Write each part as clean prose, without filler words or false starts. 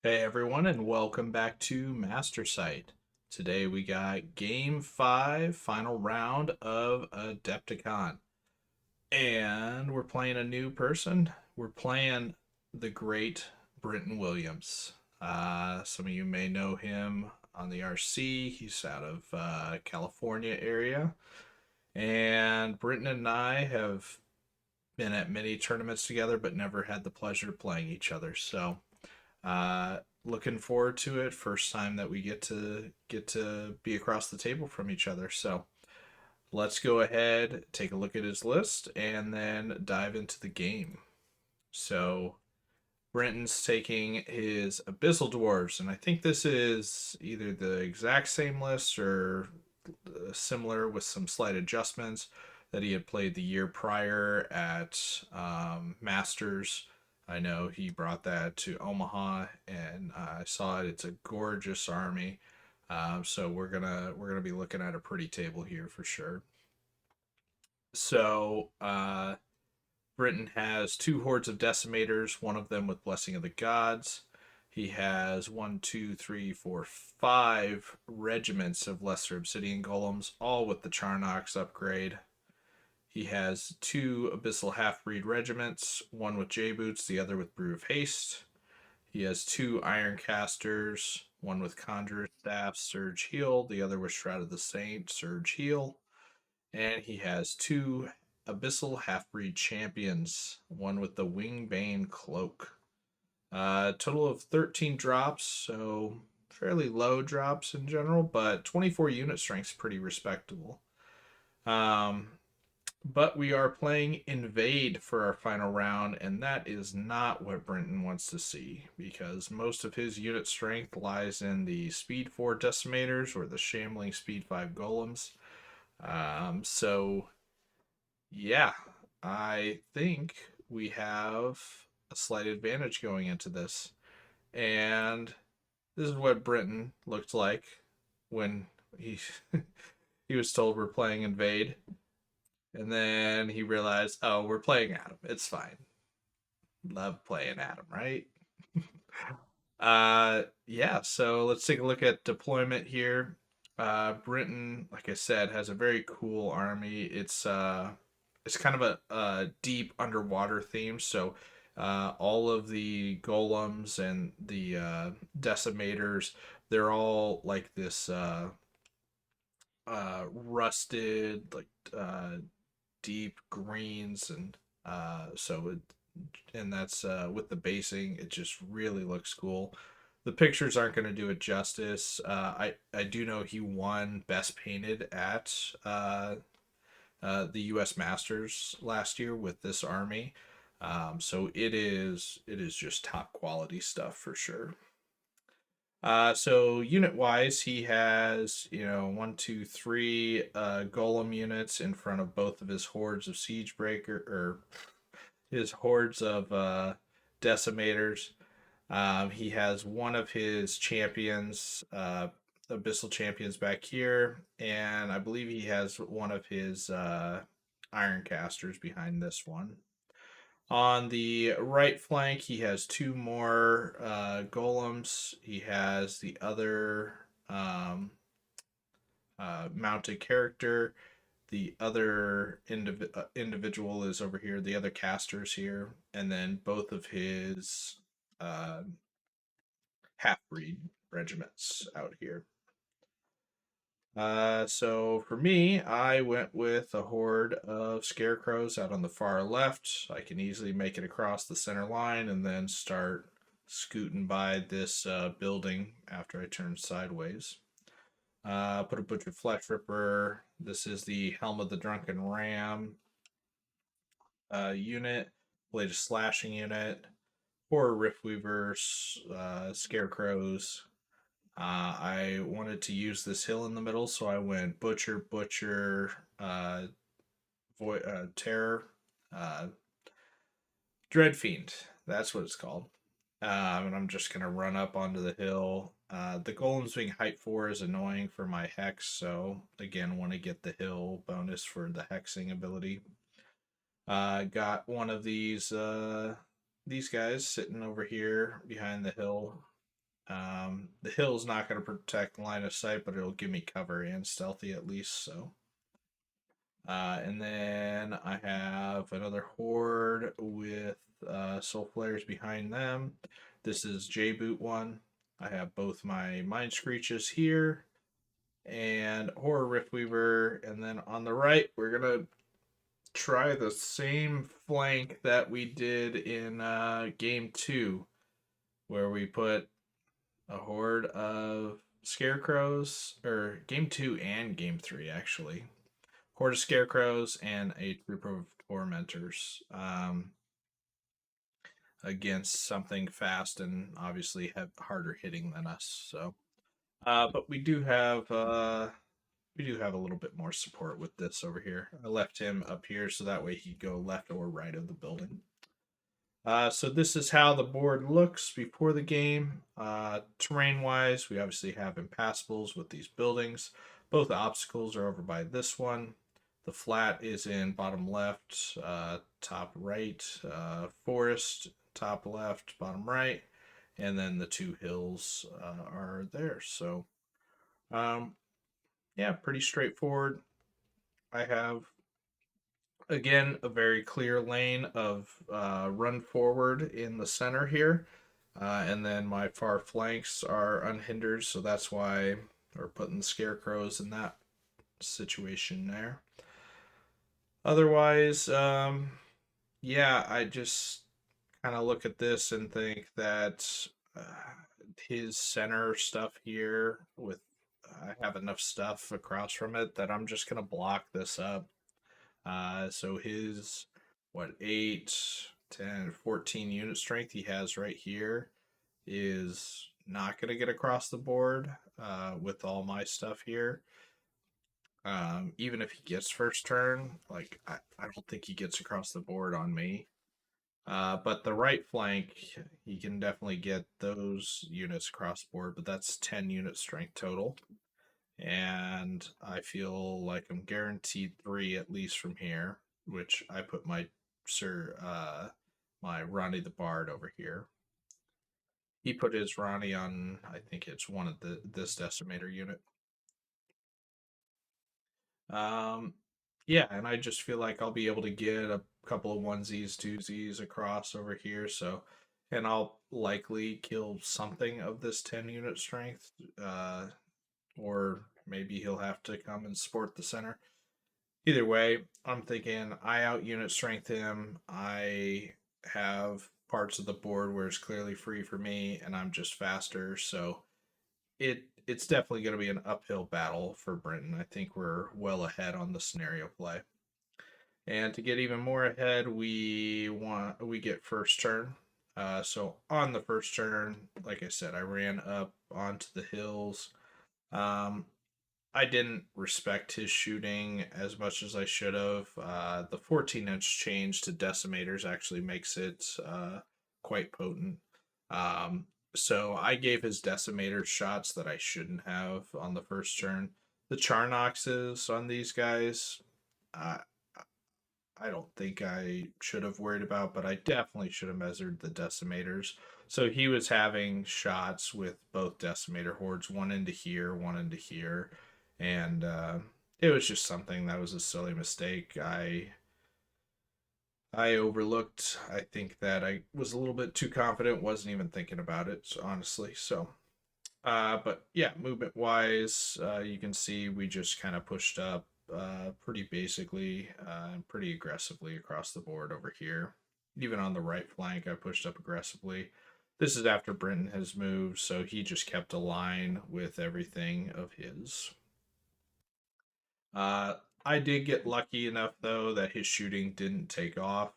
Hey everyone, and welcome back to Master Sight. Today we got Game 5, final round of Adepticon. And we're playing a new person. We're playing the great Brinton Williams. Some of you may know him on the RC. He's out of California area. And Brinton and I have been at many tournaments together, but never had the pleasure of playing each other. So looking forward to it. First time that we get to be across the table from each other. So let's go ahead, take a look at his list, and then dive into the game. So Brenton's taking his Abyssal Dwarves, and I think this is either the exact same list or similar with some slight adjustments that he had played the year prior at Masters. I know he brought that to Omaha, and I saw it. It's a gorgeous army. So we're gonna be looking at a pretty table here for sure. So Britain has two hordes of decimators, one of them with Blessing of the Gods. He has one, two, three, four, five regiments of Lesser Obsidian Golems, all with the Charnox upgrade. He has two Abyssal Half-Breed regiments, one with J-Boots, the other with Brew of Haste. He has two Iron Casters, one with Conjurer Staff, Surge Heal, the other with Shroud of the Saint, Surge Heal. And he has two Abyssal Half-Breed Champions, one with the Wingbane Cloak. Total of 13 drops, so fairly low drops in general, but 24 unit strength's pretty respectable. Um, but we are playing Invade for our final round, and that is not what Brinton wants to see because most of his unit strength lies in the Speed 4 Decimators or the Shambling Speed 5 Golems. So, yeah, I think we have a slight advantage going into this. And this is what Brinton looked like when he he was told we're playing Invade. And then he realized, oh, we're playing Adam. It's fine. Love playing Adam, right? Yeah, so let's take a look at deployment here. Britain, like I said, has a very cool army. It's kind of a deep underwater theme, so all of the golems and the decimators, they're all like this rusted, like deep greens, and so it, and that's with the basing, it just really looks cool. The pictures aren't going to do it justice. I do know he won best painted at the U.S. Masters last year with this army. So it is just top quality stuff for sure. So unit wise, he has, one, two, three golem units in front of both of his hordes of siege breaker or his hordes of decimators. He has one of his champions, abyssal champions back here, and I believe he has one of his iron casters behind this one. On the right flank, he has two more golems. He has the other mounted character. The other individual is over here. The other casters here, and then both of his uh, half breed regiments out here. So for me, I went with a horde of scarecrows out on the far left. I can easily make it across the center line and then start scooting by this building after I turn sideways. Put a Butcher Flesh Ripper. This is the Helm of the Drunken Ram unit, Blade of Slashing unit, Horror Rift Weavers, Scarecrows, I wanted to use this hill in the middle, so I went Butcher, Butcher, Terror, uh, Dread Fiend. That's what it's called. And I'm just gonna run up onto the hill. The golems being height 4 is annoying for my hex, so again, want to get the hill bonus for the hexing ability. Got one of these guys sitting over here behind the hill. The hill's not going to protect line of sight, but it'll give me cover and stealthy at least. So, and then I have another horde with soul flares behind them. This is J Boot one. I have both my mind screeches here and horror riftweaver, and then on the right we're gonna try the same flank that we did in game two, where we put a horde of scarecrows, or game two and game three actually. Horde of scarecrows and a troop of tormentors against something fast and obviously have harder hitting than us. So, but we do have a little bit more support with this over here. I left him up here so that way he could go left or right of the building. So this is how the board looks before the game. Terrain-wise, we obviously have impassables with these buildings. Both obstacles are over by this one. The flat is in bottom left, top right, forest, top left, bottom right, and then the two hills are there. So, um, yeah, pretty straightforward. I have again a very clear lane of run forward in the center here, and then my far flanks are unhindered, so that's why we're putting the scarecrows in that situation there. Otherwise, yeah, I just kind of look at this and think that uh, his center stuff here with I have enough stuff across from it that I'm just gonna block this up. So his what 8, 10, 14 unit strength he has right here is not gonna get across the board with all my stuff here. Even if he gets first turn, like I don't think he gets across the board on me. But the right flank, he can definitely get those units across the board, but that's 10 unit strength total. And I feel like I'm guaranteed 3 at least from here, which I put my my Ronnie the Bard over here. He put his Ronnie on, I think it's one of this decimator unit. Um, yeah, and I just feel like I'll be able to get a couple of onesies, twosies across over here. So, and I'll likely kill something of this 10 unit strength, or maybe he'll have to come and support the center. Either way, I'm thinking I out unit strength him. I have parts of the board where it's clearly free for me, and I'm just faster. So it's definitely going to be an uphill battle for Brinton. I think we're well ahead on the scenario play. And to get even more ahead, we get first turn. So on the first turn, like I said, I ran up onto the hills. Um, I didn't respect his shooting as much as I should have. The 14-inch change to decimators actually makes it quite potent. Um, so I gave his decimator shots that I shouldn't have on the first turn. The Charnoxes on these guys, uh, I don't think I should have worried about, but I definitely should have measured the decimators. So he was having shots with both decimator hordes, one into here, one into here, and it was just something that was a silly mistake. I overlooked. I think that I was a little bit too confident, wasn't even thinking about it, honestly. So, but yeah, movement wise, you can see we just kind of pushed up pretty basically and pretty aggressively across the board over here. Even on the right flank, I pushed up aggressively. This is after Brinton has moved, so he just kept a line with everything of his. Uh, I did get lucky enough though that his shooting didn't take off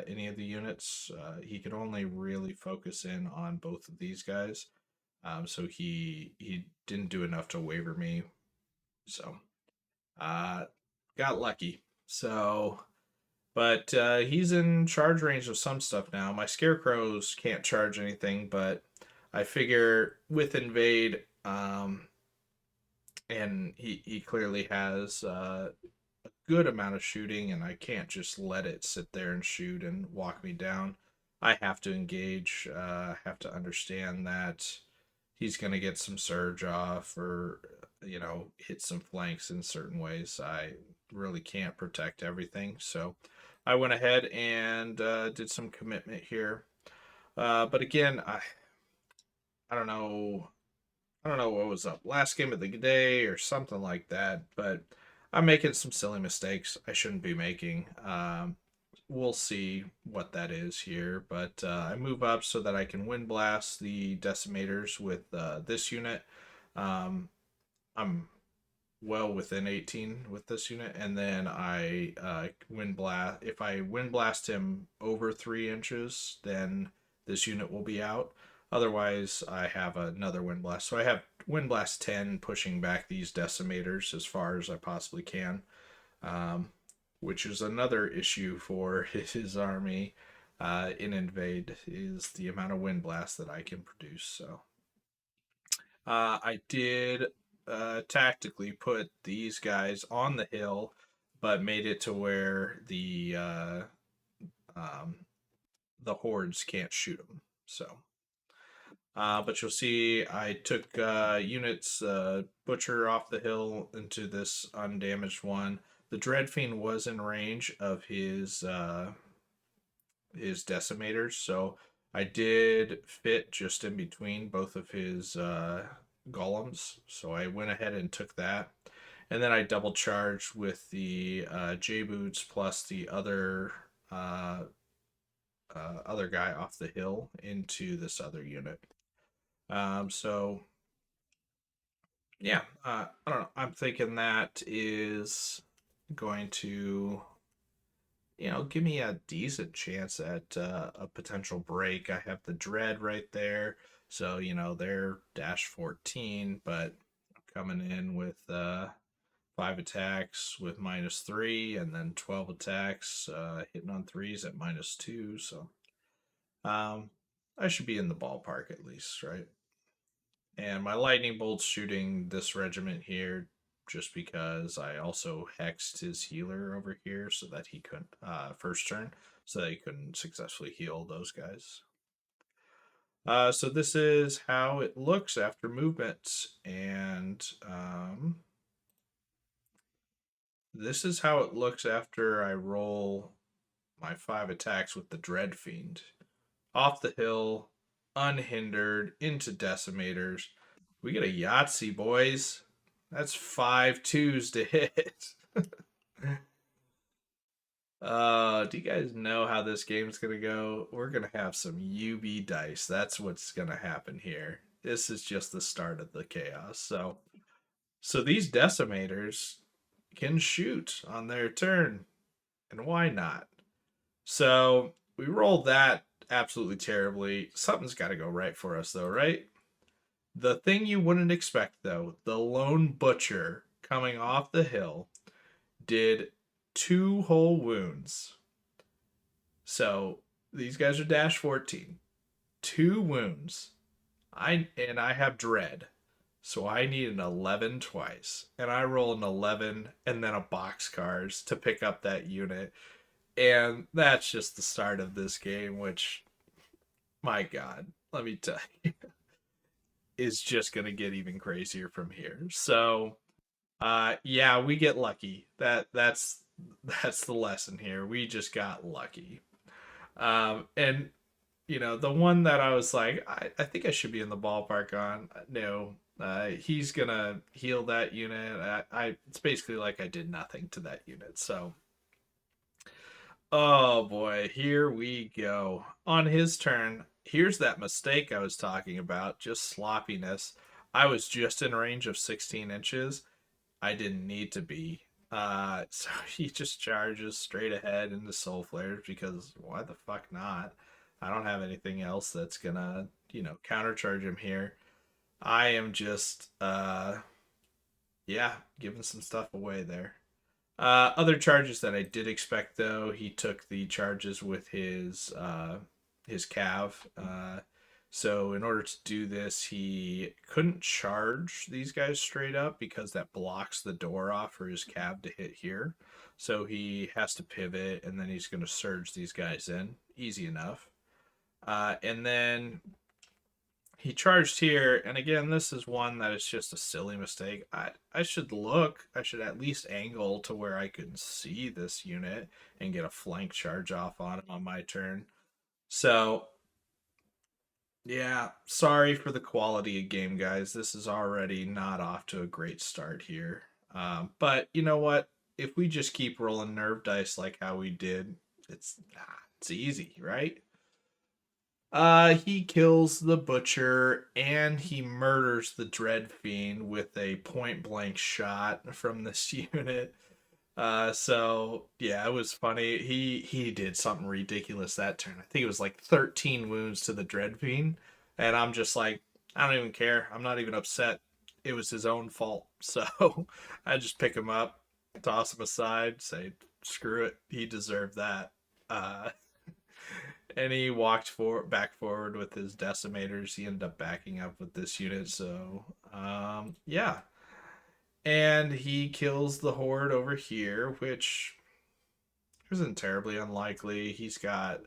any of the units. He could only really focus in on both of these guys, so he didn't do enough to waver me. So uh, got lucky. So, but he's in charge range of some stuff now. My scarecrows can't charge anything, but I figure with invade, and he clearly has good amount of shooting, and I can't just let it sit there and shoot and walk me down. I have to engage. Have to understand that he's going to get some surge off or, hit some flanks in certain ways. I really can't protect everything. So I went ahead and did some commitment here. But again, I don't know. I don't know what was up. Last game of the day or something like that. But I'm making some silly mistakes I shouldn't be making. We'll see what that is here. But I move up so that I can wind blast the decimators with this unit. Um, I'm well within 18 with this unit, and then I wind blast. If I wind blast him over 3 inches, then this unit will be out. Otherwise, I have another wind blast. So I have wind blast 10 pushing back these decimators as far as I possibly can, um, which is another issue for his army in Invade is the amount of wind blast that I can produce. So I did tactically put these guys on the hill, but made it to where um, the hordes can't shoot them. So, but you'll see, I took units Butcher off the hill into this undamaged one. The Dreadfiend was in range of his decimators, so I did fit just in between both of his golems. So I went ahead and took that. And then I double charged with the J Boots plus the uh, other guy off the hill into this other unit. So yeah, I don't know. I'm thinking that is going to give me a decent chance at a potential break. I have the Dread right there. So, they're dash 14, but coming in with 5 attacks with -3, and then 12 attacks, hitting on threes at -2. So, um, I should be in the ballpark at least, right? And my lightning bolt's shooting this regiment here just because I also hexed his healer over here so that he couldn't first turn, so that he couldn't successfully heal those guys. So this is how it looks after movement, and this is how it looks after I roll my 5 attacks with the Dreadfiend. Off the hill, unhindered, into decimators. We get a Yahtzee, boys. That's 5 twos to hit. Do you guys know how this game's gonna go? We're gonna have some UB dice. That's what's gonna happen here. This is just the start of the chaos. So these decimators can shoot on their turn, and why not? So we rolled that absolutely terribly. Something's got to go right for us, though, right? The thing you wouldn't expect, though, the lone butcher coming off the hill did 2 whole wounds. So these guys are dash 14. 2 wounds. I have dread. So I need an 11 twice. And I roll an 11 and then a box cars to pick up that unit. And that's just the start of this game, which, my God, let me tell you, is just going to get even crazier from here. So, yeah, we get lucky. That's the lesson here. We just got lucky. And the one that I was like, I think I should be in the ballpark on. No, he's gonna heal that unit. It's basically like I did nothing to that unit. So, oh boy, here we go. On his turn, here's that mistake I was talking about, just sloppiness. I was just in range of 16 inches. I didn't need to be. So he just charges straight ahead into Soul Flares because why the fuck not? I don't have anything else that's gonna, countercharge him here. I am just, yeah, giving some stuff away there. Other charges that I did expect though, he took the charges with his cav. So in order to do this, he couldn't charge these guys straight up because that blocks the door off for his cav to hit here. So he has to pivot, and then he's going to surge these guys in. Easy enough. And then he charged here, and again, this is one that is just a silly mistake. I should look. I should at least angle to where I can see this unit and get a flank charge off on him on my turn. So yeah, sorry for the quality of game, guys. This is already not off to a great start here. But you know what? If we just keep rolling nerve dice like how we did, it's easy, right? He kills the butcher and he murders the dread fiend with a point blank shot from this unit. So yeah, it was funny. He did something ridiculous that turn. I think it was like 13 wounds to the dread fiend, and I'm just like, I don't even care. I'm not even upset. It was his own fault. So I just pick him up, toss him aside, say, screw it. He deserved that. Uh, and he walked back forward with his decimators. He ended up backing up with this unit. So yeah, and he kills the horde over here, which isn't terribly unlikely. He's got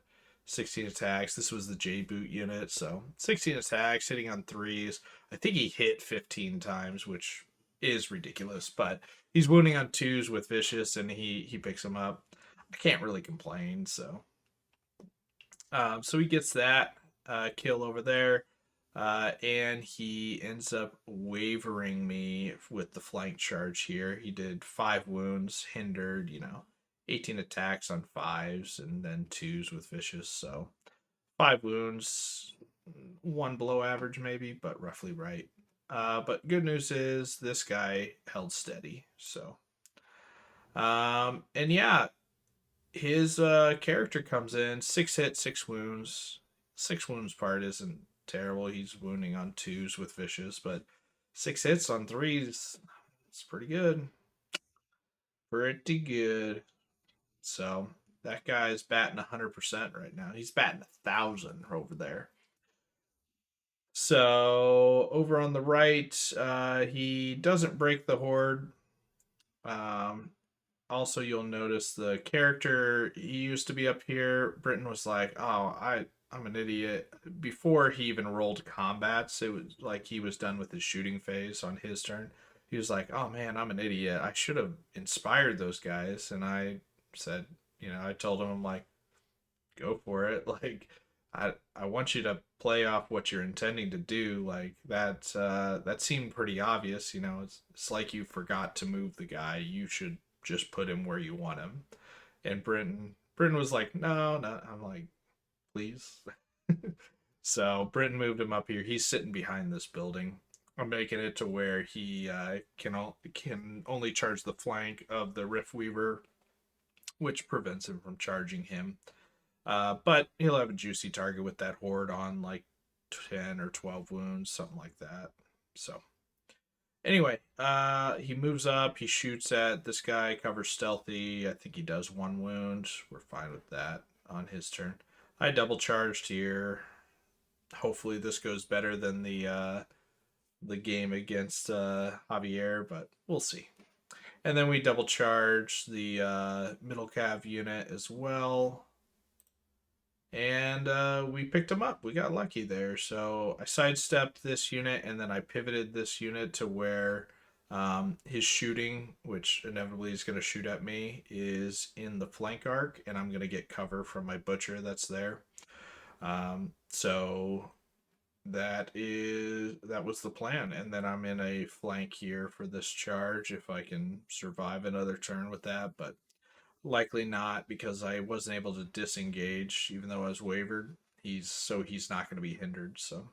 16 attacks. This was the J boot unit, so 16 attacks, hitting on threes. I think he hit 15 times, which is ridiculous, but he's wounding on twos with vicious, and he picks him up. I can't really complain. So he gets that kill over there. And he ends up wavering me with the flank charge here. He did 5 wounds, hindered, 18 attacks on fives, and then twos with vicious. So 5 wounds, one below average maybe, but roughly right. But good news is this guy held steady. So, and yeah, his character comes in 6 hits, 6 wounds. 6 wounds part isn't terrible. He's wounding on twos with vicious, but 6 hits on threes, it's pretty good. Pretty good. So that guy's batting 100% right now. He's batting 1,000 over there. So over on the right, he doesn't break the horde. Um, Also, you'll notice the character he used to be up here. Brinton was like, "Oh, I'm an idiot." Before he even rolled combats, it was like he was done with his shooting phase on his turn. He was like, "Oh man, I'm an idiot. I should have inspired those guys." And I said, I told him, I'm like, "Go for it. Like, I want you to play off what you're intending to do. Like that seemed pretty obvious. It's like you forgot to move the guy. You should just put him where you want him." And Brinton was like, "No, no." I'm like, "Please." So Brinton moved him up here. He's sitting behind this building. I'm making it to where he can only charge the flank of the Rift Weaver, which prevents him from charging him. But he'll have a juicy target with that horde on like 10 or 12 wounds, something like that. So anyway, he moves up, he shoots at this guy, covers stealthy. I think he does 1 wound. We're fine with that on his turn. I double charged here. Hopefully this goes better than the game against Javier, but we'll see. And then we double charge the middle cav unit as well. And we picked him up. We got lucky there. So I sidestepped this unit, and then I pivoted this unit to where his shooting, which inevitably is going to shoot at me, is in the flank arc, and I'm going to get cover from my butcher that's there. So that was the plan. And then I'm in a flank here for this charge if I can survive another turn with that, but likely not because I wasn't able to disengage even though I was wavered. He's not going to be hindered. So,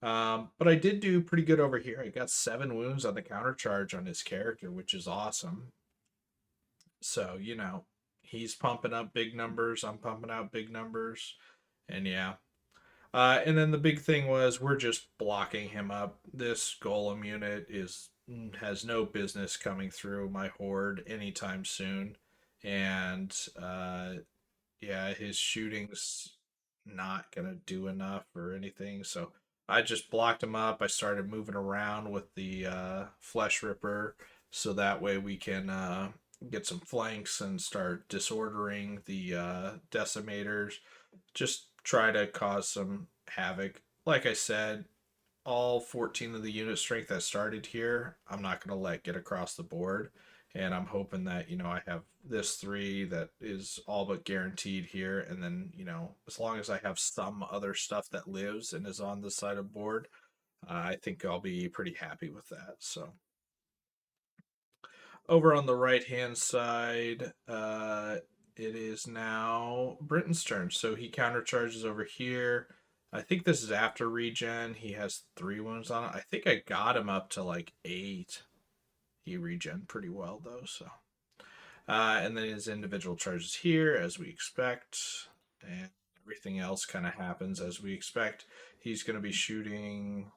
but I did do pretty good over here. I got 7 wounds on the counter charge on his character, which is awesome. So he's pumping up big numbers. I'm pumping out big numbers, and yeah. And then the big thing was we're just blocking him up. This golem unit has no business coming through my horde anytime soon, and yeah, his shooting's not gonna do enough or anything. So I just blocked him up. I started moving around with the flesh ripper, so that way we can get some flanks and start disordering the decimators. Just try to cause some havoc like I said, all 14 of the unit strength that started here, I'm not going to let get across the board. And I'm hoping that, I have this three that is all but guaranteed here. And then, as long as I have some other stuff that lives and is on the side of board, I think I'll be pretty happy with that. So over on the right hand side, it is now Brinton's turn. So he countercharges over here. I think this is after regen. He has 3 wounds on it. I think I got him up to like 8. He regen pretty well though. So, and then his individual charges here as we expect, and everything else kind of happens as we expect. He's going to be shooting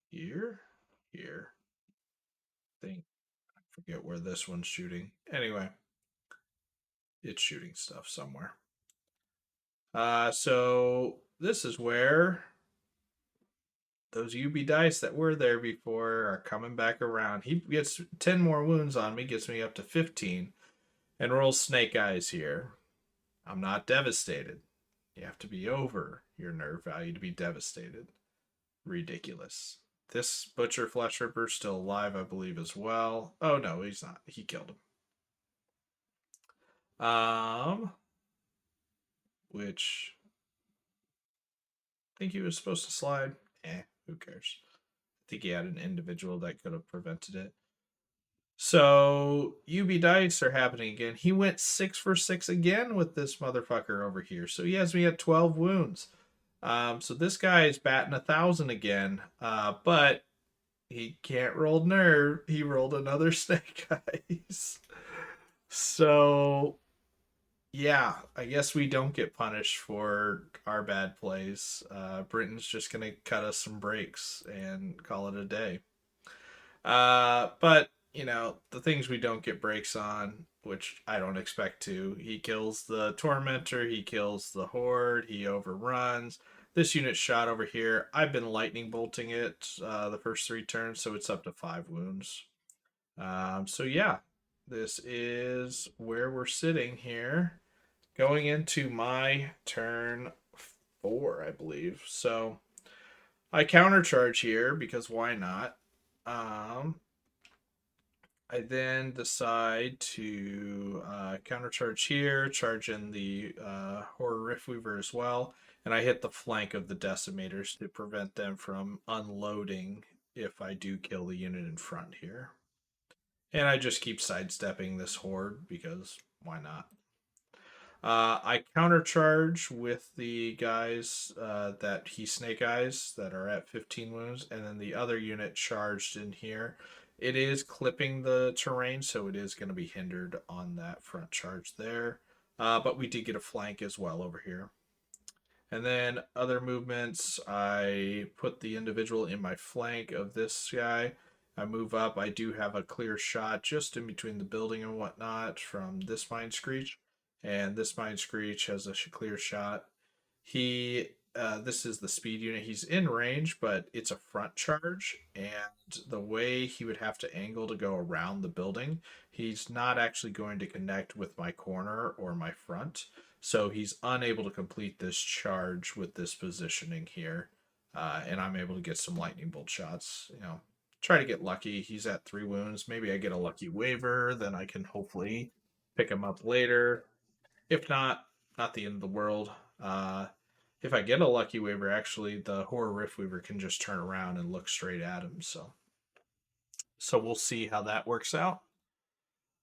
here, here. I think I forget where this one's shooting. Anyway, it's shooting stuff somewhere. So this is where those UB dice that were there before are coming back around. He gets 10 more wounds on me, gets me up to 15, and rolls snake eyes here. I'm not devastated. You have to be over your nerve value to be devastated. Ridiculous. This Butcher Flesh Ripper's still alive, I believe, as well. Oh no, he's not. He killed him. Which I think he was supposed to slide. Who cares? I think he had an individual that could have prevented it. So UB dice are happening again. He went 6 for 6 again with this motherfucker over here. So he has me at 12 wounds. So this guy is batting 1,000 again. But he can't roll nerve. He rolled another snake eyes. So yeah, I guess we don't get punished for our bad plays. Brinton's just gonna cut us some breaks and call it a day. But the things we don't get breaks on, which I don't expect to. He kills the tormentor. He kills the horde. He overruns. This unit shot over here. I've been lightning bolting it the first 3 turns, so it's up to 5 wounds. So yeah, this is where we're sitting here going into my turn 4, I believe. So I countercharge here because why not? I then decide to countercharge here, charge in the Horror Riftweaver as well, and I hit the flank of the Decimators to prevent them from unloading if I do kill the unit in front here. And I just keep sidestepping this horde because why not? I countercharge with the guys that he snake eyes that are at 15 wounds, and then the other unit charged in here. It is clipping the terrain, so it is going to be hindered on that front charge there. But we did get a flank as well over here. And then other movements, I put the individual in my flank of this guy. I move up. I do have a clear shot just in between the building and whatnot from this Mind Screech. And this Mind Screech has a clear shot. This is the speed unit. He's in range, but it's a front charge. And the way he would have to angle to go around the building, he's not actually going to connect with my corner or my front. So he's unable to complete this charge with this positioning here. And I'm able to get some lightning bolt shots. Try to get lucky. He's at 3 wounds. Maybe I get a lucky waiver. Then I can hopefully pick him up later. If not, not the end of the world. If I get a lucky waiver, actually, the Horror Riftweaver can just turn around and look straight at him. So we'll see how that works out.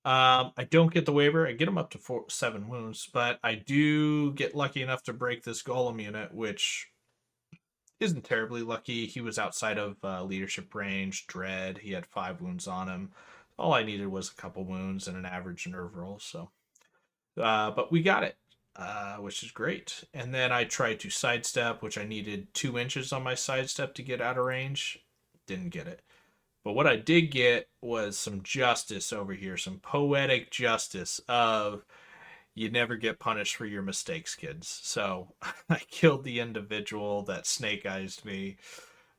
I don't get the waiver. I get him up to 7 wounds, but I do get lucky enough to break this golem unit, which isn't terribly lucky. He was outside of leadership range, dread. He had 5 wounds on him. All I needed was a couple wounds and an average nerve roll. So, but we got it, which is great. And then I tried to sidestep, which I needed 2 inches on my sidestep to get out of range. Didn't get it. But what I did get was some justice over here, some poetic justice of you never get punished for your mistakes, kids. So I killed the individual that snake eyes me.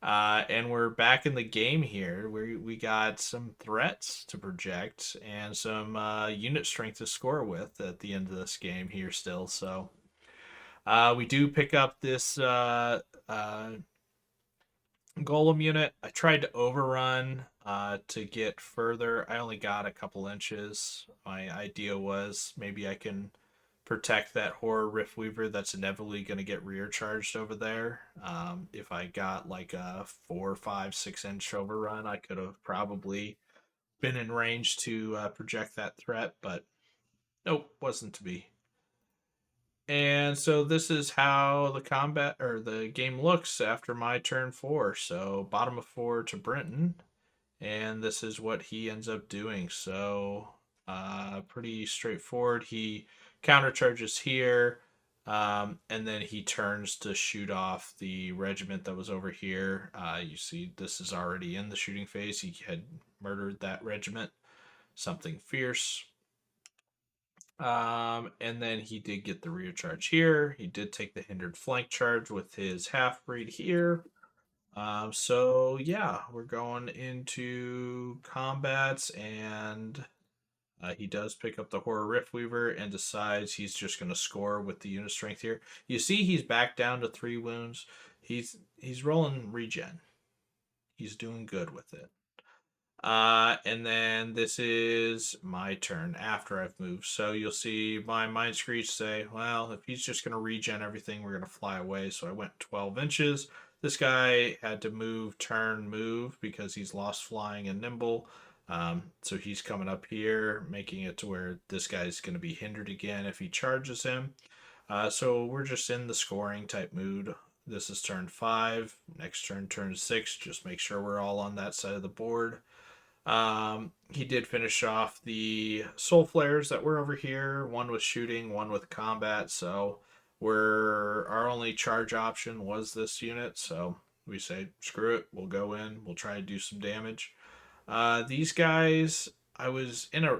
And we're back in the game here. We got some threats to project and some unit strength to score with at the end of this game here still. So We do pick up this golem unit. I tried to overrun to get further. I only got a couple inches. My idea was maybe I can protect that horror riftweaver that's inevitably going to get rear charged over there. If I got like a 4, 5, 6 inch overrun, I could have probably been in range to project that threat, but nope, wasn't to be. And so this is how the combat or the game looks after my turn 4. So bottom of 4 to Brinton, and this is what he ends up doing. So pretty straightforward. He countercharges here, and then he turns to shoot off the regiment that was over here. You see, this is already in the shooting phase. He had murdered that regiment. Something fierce. And then he did get the rear charge here. He did take the hindered flank charge with his half breed here. So yeah, we're going into combats, and he does pick up the Horror Riftweaver and decides he's just going to score with the unit strength here. You see, he's back down to 3 wounds. He's rolling regen. He's doing good with it. And then this is my turn after I've moved. So you'll see my Mind Screech say, well, if he's just going to regen everything, we're going to fly away. So I went 12 inches. This guy had to move, turn, move because he's lost flying and nimble. So he's coming up here, making it to where this guy's going to be hindered again if he charges him. So we're just in the scoring type mood. This is turn 5. Next turn 6. Just make sure we're all on that side of the board. He did finish off the soul flares that were over here. One with shooting, one with combat. So our only charge option was this unit. So we say, screw it. We'll go in. We'll try to do some damage. These guys, I was in a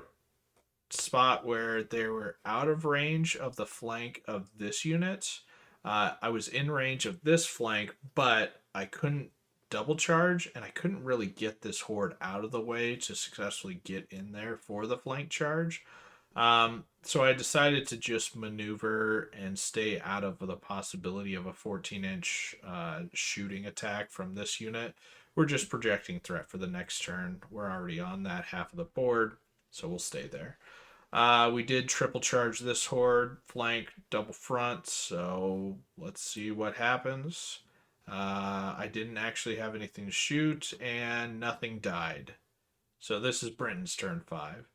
spot where they were out of range of the flank of this unit. I was in range of this flank, but I couldn't double charge, and I couldn't really get this horde out of the way to successfully get in there for the flank charge. So I decided to just maneuver and stay out of the possibility of a 14-inch shooting attack from this unit. We're just projecting threat for the next turn. We're already on that half of the board, so we'll stay there. We did triple charge this horde, flank, double front, so let's see what happens. I didn't actually have anything to shoot, and nothing died. So this is Brinton's turn 5.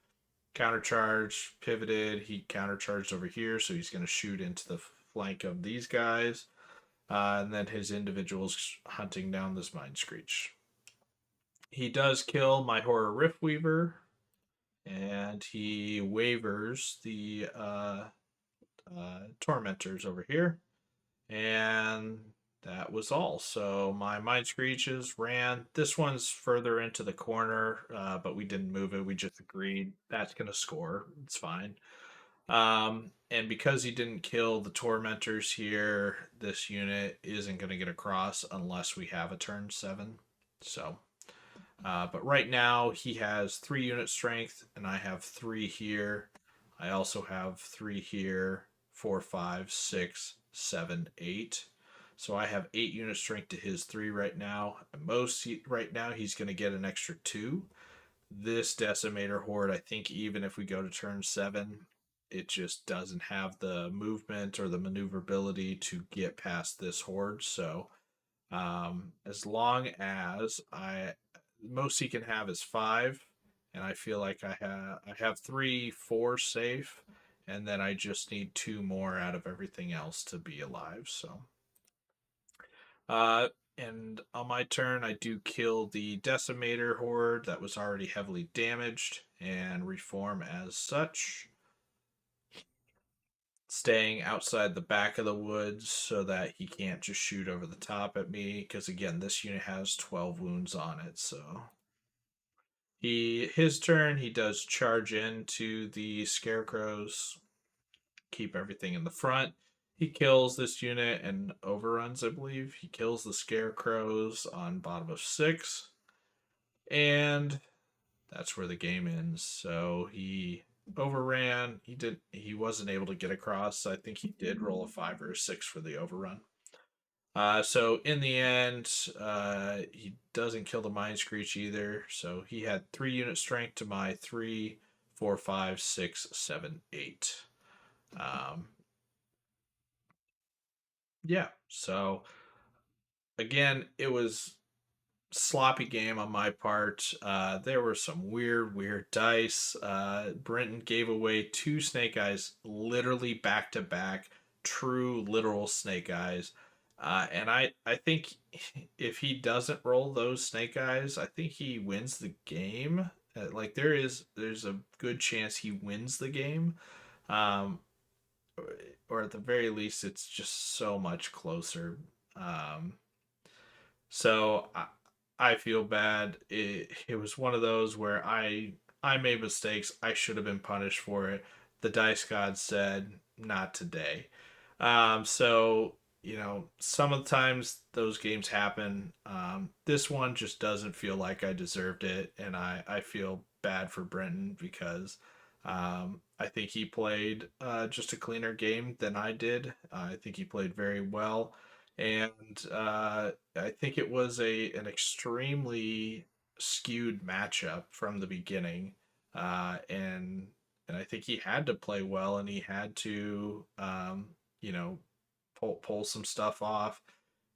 Countercharge, pivoted, he countercharged over here, so he's going to shoot into the flank of these guys. And then his individual's hunting down this Mind Screech. He does kill my Horror Riftweaver, and he wavers the Tormentors over here. And that was all. So my Mind Screeches ran. This one's further into the corner, but we didn't move it. We just agreed that's going to score. It's fine. And because he didn't kill the Tormentors here, this unit isn't going to get across unless we have a turn 7. So, but right now he has 3 unit strength, and I have 3 here. I also have 3 here, 4, 5, 6, 7, 8. So I have 8 unit strength to his 3 right now. Right now he's going to get an extra 2. This Decimator Horde, I think even if we go to turn 7, it just doesn't have the movement or the maneuverability to get past this Horde. So as long as most he can have is 5, and I feel like I have 3, 4 safe, and then I just need 2 more out of everything else to be alive. So and on my turn, I do kill the Decimator Horde that was already heavily damaged and reform as such. Staying outside the back of the woods so that he can't just shoot over the top at me, because again, this unit has 12 wounds on it. So his turn, he does charge into the Scarecrows, keep everything in the front. He kills this unit and overruns, I believe. He kills the Scarecrows on bottom of 6. And that's where the game ends. So he overran. He wasn't able to get across. I think he did roll a 5 or a 6 for the overrun. So in the end, he doesn't kill the Mind Screech either. So he had 3 unit strength to my 3, 4, 5, 6, 7, 8. Um, yeah. So again, it was sloppy game on my part. There were some weird dice. Brinton gave away 2 snake eyes, literally back to back, true literal snake eyes. And I think if he doesn't roll those snake eyes, I think he wins the game. Like there's a good chance he wins the game. Um, or at the very least, it's just so much closer. Um, so I feel bad. It was one of those where I made mistakes. I should have been punished for it. The dice god said, "Not today." So some of the times those games happen. This one just doesn't feel like I deserved it, and I feel bad for Brenton because I think he played just a cleaner game than I did. I think he played very well, and I think it was a an extremely skewed matchup from the beginning, and I think he had to play well, and he had to you know pull some stuff off,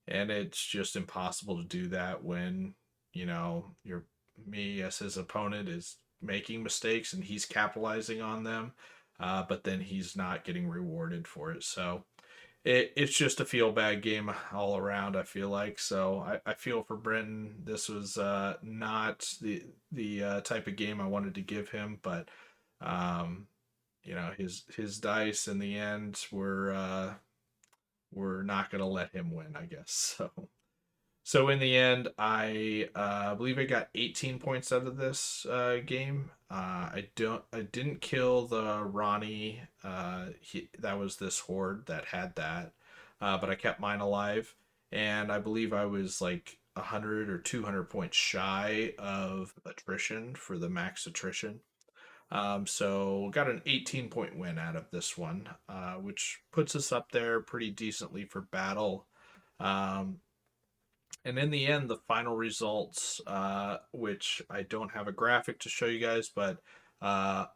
and it's just impossible to do that when your me as his opponent is making mistakes and he's capitalizing on them, but then he's not getting rewarded for it. So it's just a feel bad game all around. I feel like so. I feel for Brenton. This was not the type of game I wanted to give him, but um, his dice in the end were not going to let him win, I guess. So in the end, I believe I got 18 points out of this game. I didn't kill the Ronnie. That was this horde that had that, but I kept mine alive, and I believe I was like 100 or 200 points shy of attrition for the max attrition. So got an 18-point win out of this one, which puts us up there pretty decently for battle. Um, and in the end, the final results, which I don't have a graphic to show you guys, but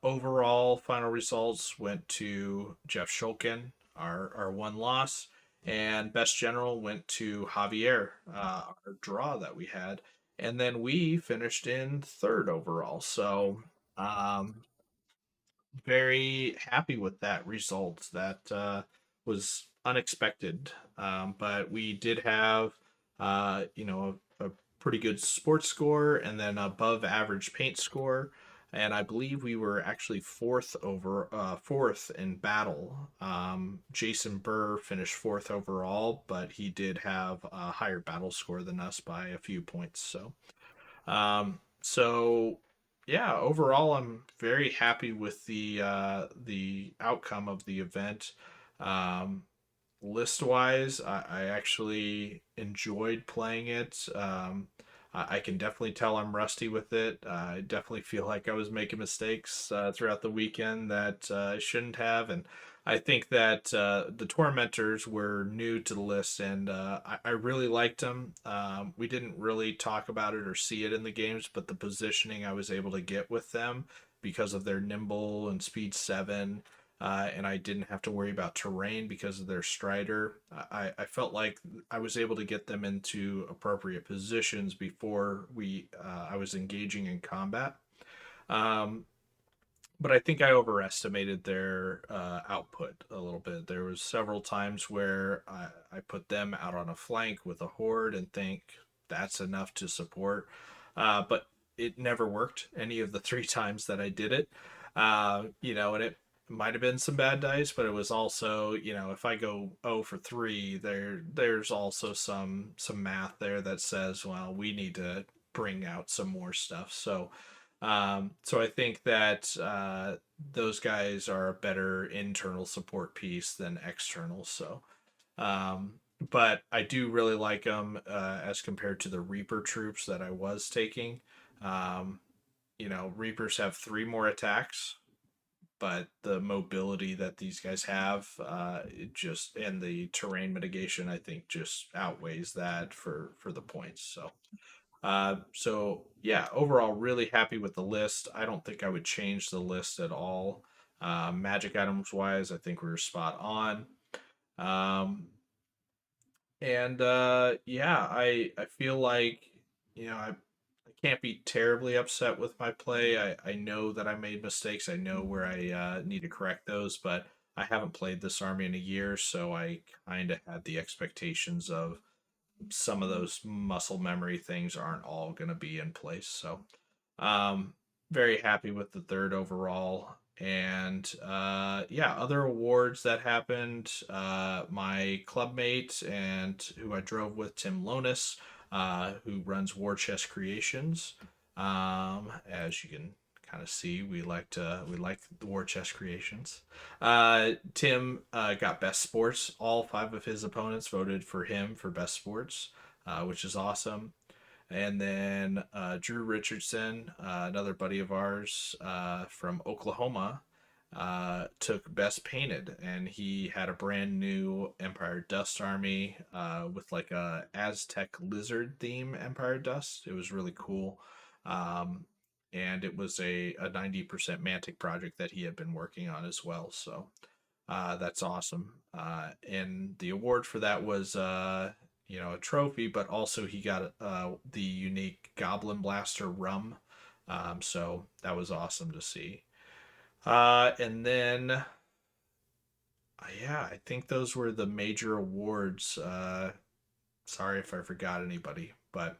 overall final results went to Jeff Shulkin, our one loss, and best general went to Javier, our draw that we had, and then we finished in third overall. So um, very happy with that result. That was unexpected, but we did have, a pretty good sports score and then above average paint score. And I believe we were actually fourth in battle. Jason Burr finished fourth overall, but he did have a higher battle score than us by a few points. So yeah, overall, I'm very happy with the outcome of the event. Um, List wise, I actually enjoyed playing it. I can definitely tell I'm rusty with it. I definitely feel like I was making mistakes throughout the weekend that I shouldn't have, and I think that the tormentors were new to the list, and I really liked them. We didn't really talk about it or see it in the games, but the positioning I was able to get with them because of their nimble and speed 7, and I didn't have to worry about terrain because of their strider. I felt like I was able to get them into appropriate positions before I was engaging in combat. Um, but I think I overestimated their output a little bit. There was several times where I put them out on a flank with a horde and think that's enough to support, but it never worked any of the 3 times that I did it. And it might have been some bad dice, but it was also, if I go 0 for 3, there's also some math there that says, well, we need to bring out some more stuff. So I think that those guys are a better internal support piece than external. Um, but I do really like them as compared to the Reaper troops that I was taking. Reapers have 3 more attacks. but the mobility that these guys have, it just and the terrain mitigation, I think, just outweighs that for the points. So yeah, overall, really happy with the list. I don't think I would change the list at all. Magic items wise, I think we were spot on. Um, and yeah, I feel like I can't be terribly upset with my play. I know that I made mistakes. I know where I need to correct those, but I haven't played this army in a year, so I kind of had the expectations of some of those muscle memory things aren't all going to be in place. So, um, very happy with the third overall. And yeah, other awards that happened. My clubmate and who I drove with, Tim Lonis, who runs War Chest Creations. As you can kind of see, we like the War Chest Creations. Tim got best sports. All five of his opponents voted for him for best sports, which is awesome. And then Drew Richardson, another buddy of ours from Oklahoma, took Best Painted, and he had a brand new Empire Dust army with like a Aztec lizard theme Empire Dust. It was really cool. Um, and it was a 90% Mantic project that he had been working on as well. So that's awesome. And the award for that was, a trophy, but also he got the unique Goblin Blaster rum. So that was awesome to see. And then, yeah, I think those were the major awards. Sorry if I forgot anybody, but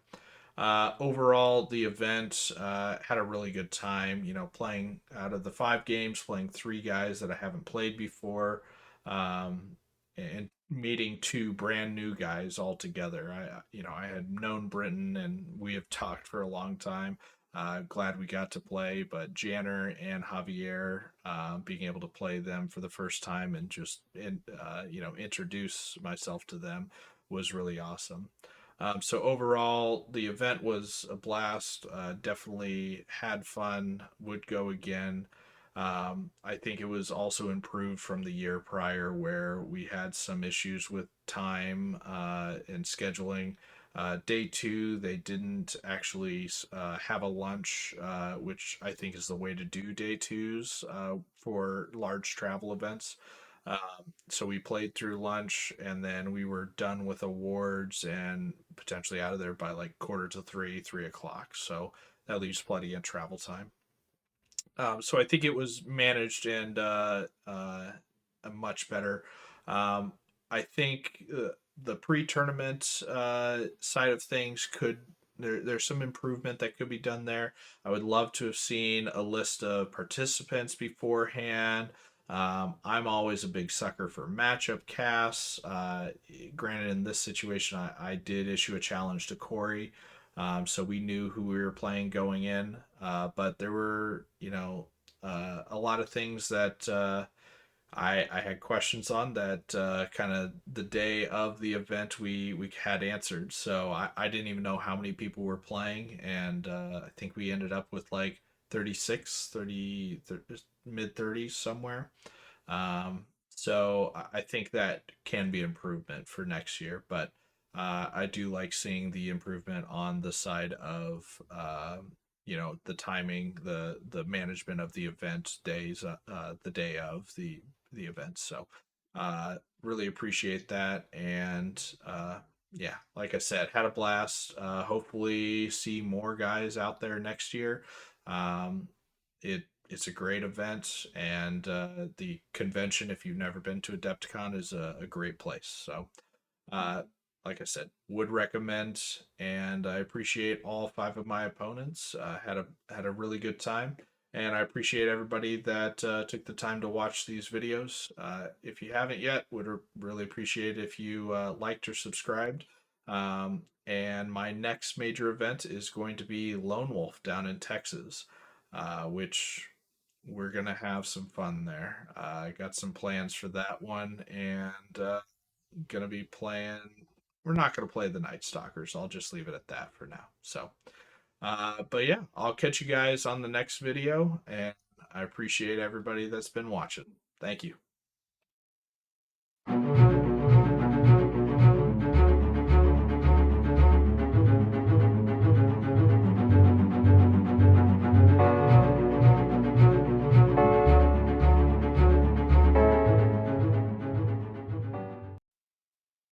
overall, the event had a really good time. Playing out of the 5 games, playing 3 guys that I haven't played before, and meeting 2 brand new guys all together. I had known Brinton and we have talked for a long time. Glad we got to play, but Janner and Javier, being able to play them for the first time and just introduce myself to them was really awesome. So overall, the event was a blast. Definitely had fun. Would go again. I think it was also improved from the year prior, where we had some issues with time and scheduling. Day two, they didn't actually have a lunch, which I think is the way to do day twos for large travel events. So we played through lunch and then we were done with awards and potentially out of there by like quarter to 3, 3 o'clock. So that leaves plenty of travel time. So I think it was managed and much better. I think the pre-tournament side of things there's some improvement that could be done there. I would love to have seen a list of participants beforehand. I'm always a big sucker for matchup casts. Granted, in this situation, I did issue a challenge to Corey, so we knew who we were playing going in. But there were, a lot of things that I had questions on that kind of the day of the event we had answered. So I didn't even know how many people were playing, and I think we ended up with like 36, 30 mid 30s somewhere. So I think that can be improvement for next year, but I do like seeing the improvement on the side of the timing, the management of the event days, the day of the event. So really appreciate that, and yeah, like I said, had a blast. Hopefully, see more guys out there next year. Um, it's a great event, and the convention, if you've never been to Adepticon, is a great place. So, uh, like I said, would recommend, and I appreciate all 5 of my opponents. Had a really good time, and I appreciate everybody that took the time to watch these videos. If you haven't yet, would really appreciate if you liked or subscribed. And my next major event is going to be Lone Wolf down in Texas, which we're gonna have some fun there. I got some plans for that one, and gonna be playing. We're not gonna play the Nightstalkers. I'll just leave it at that for now. So, but yeah, I'll catch you guys on the next video, and I appreciate everybody that's been watching. Thank you.